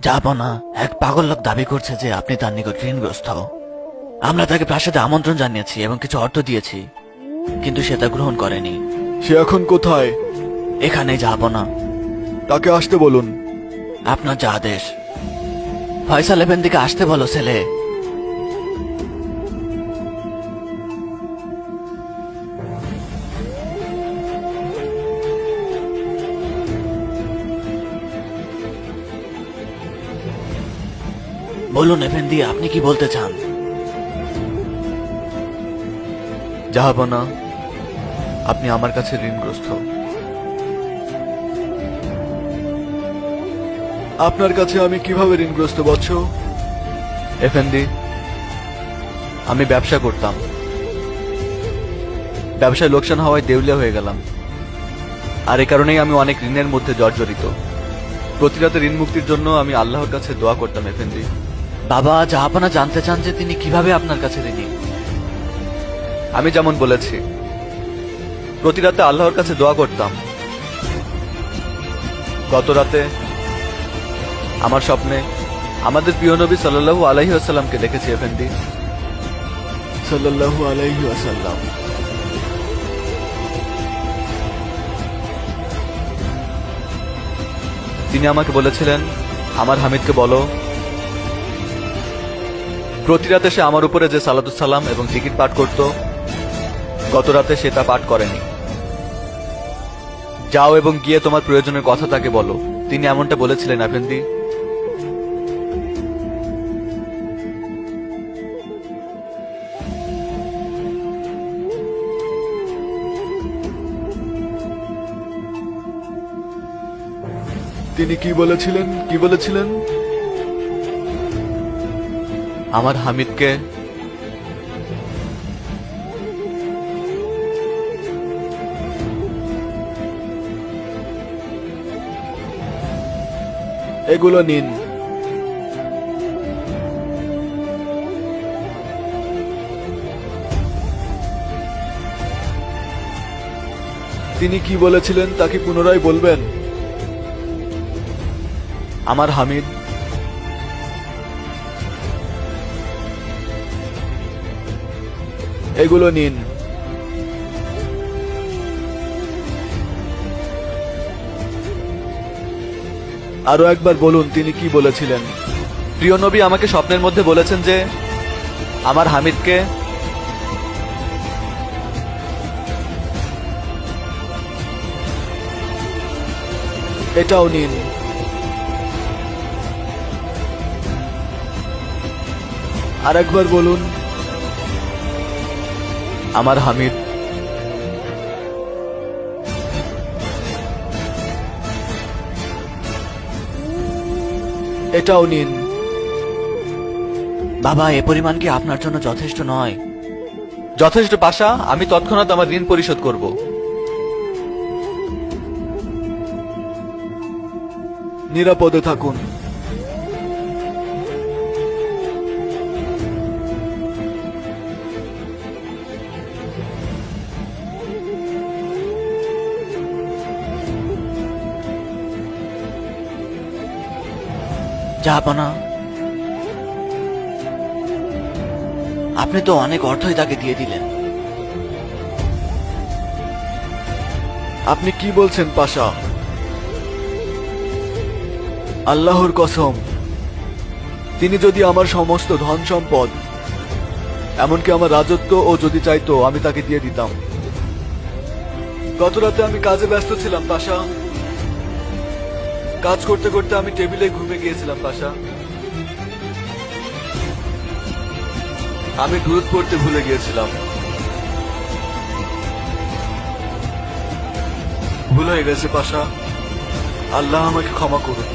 যাব না। এক পাগল লোক দাবি করছে যে আপনি তার নিকট ঋণগ্রস্ত। আমরা তাকে প্রাসাদে আমন্ত্রণ জানিয়েছি এবং কিছু অর্থ দিয়েছি, কিন্তু সে তা গ্রহণ করেনি। সে এখন কোথায়? এখানে যাব না। তাকে আসতে বলুন। আপনার যা আদেশ। ফয়সাল এফেন্দিকে আসতে বলো ছেলে। বলুন এফেন্দি, আপনি কি বলতে চান? জাহাপনা, আপনি আমার কাছে ঋণগ্রস্ত। আপনার কাছে আমি কিভাবে ঋণগ্রস্ত বৎস? এফেন্দি, আমি ব্যবসা করতাম। ব্যবসায় লোকসান হওয়ায় দেউলিয়া হয়ে গেলাম, আর এ কারণেই আমি অনেক ঋণের মধ্যে জর্জরিত। প্রতি রাতে ঋণ মুক্তির জন্য আমি আল্লাহর কাছে দোয়া করতাম এফেন্দি। বাবা, জাহাপনা জানতে চান যে তিনি কিভাবে আপনার কাছে ঋণী। আমি যেমন বলেছি, প্রতি রাতে আল্লাহর কাছে দোয়া করতাম। গত রাতে আমার স্বপ্নে আমাদের প্রিয় নবী সাল্লাল্লাহু আলাইহি ওয়াসাল্লামকে দেখেছি এফেন্দি। সাল্লাল্লাহু আলাইহি ওয়াসাল্লাম। তিনি আমাকে বলেছিলেন, আমার হামিদকে বলো প্রতি রাতে সে আমার উপরে যে সালাতুস সালাম এবং জিকির পাঠ করত, গত রাতে সে তা পাঠ করেনি। যাও এবং গিয়ে তোমার প্রয়োজনের কথা তাকে বলো। তিনি এমনটা বলেছিলেন আফেন্দি। তিনি কি বলেছিলেন? কি বলেছিলেন? আমার হামিদকে এগুলো নিন। তিনি কি বলেছিলেন তা কি পুনরায় বলবেন? আমার হামিদ এগুলো নিন। আরো একবার বলুন তিনি কি বলেছিলেন। প্রিয় নবী আমাকে স্বপ্নের মধ্যে বলেছেন যে আমার হামিদকে এটাও নিন। আর একবার বলুন আমার হামিদ এটাও নিন। বাবা, এ পরিমাণ কি আপনার জন্য যথেষ্ট নয়? যথেষ্ট পাশা, আমি তৎক্ষণাৎ আমার ঋণ পরিশোধ করব। নিরাপদে থাকুন। জাহাপনা, আপনি তো অনেক অর্থই তাকে দিয়ে দিলেন। আপনি কি বলছেন পাশা? আল্লাহর কসম, তিনি যদি আমার সমস্ত ধন সম্পদ, এমনকি আমার রাজত্ব ও যদি চাইতো, আমি তাকে দিয়ে দিতাম। গত রাতে আমি কাজে ব্যস্ত ছিলাম পাশা। কাজ করতে করতে আমি টেবিলে ঘুমে গিয়েছিলাম পাশা। আমি দুধ পড়তে ভুলে গিয়েছিলাম। ভুল হয়ে গেছে পাশা। আল্লাহ আমাকে ক্ষমা করুন।